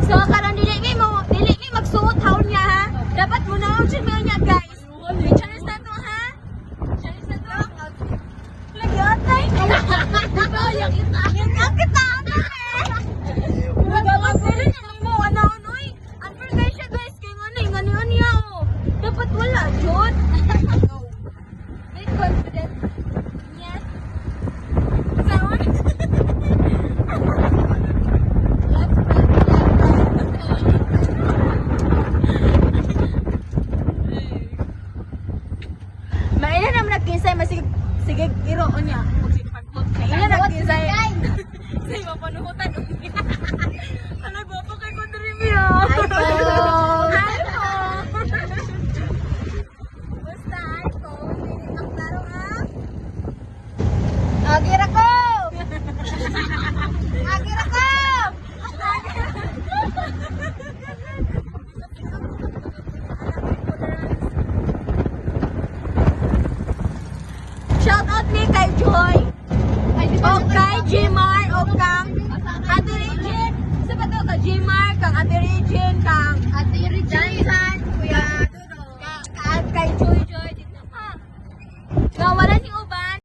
So karon dili mi magsuot haon niya ha. Dapat mo na jud mo niya guys. Challenge na to ha. Challenge na to. Lagi atay. Diba yang kita. Yang kita. Wala sila na mo ano oy. Unfair guys siya guys kay ngani niya oh. Dapat wala jud. Be confident. Yes. Sound. Mainan naman nagkinsay, sige iroon niya. Mainan nagkinsay. Sige, mapanuhutan. Ano, guwapo kay Kondrimi oh. Basta, hindi ang klaro ha. Agira ko! Agira ko! Shout out ni kay Joy. O kay Jmar o kang Ate Regine. Sa ba to ka Jmar, kang Ate Regine, kang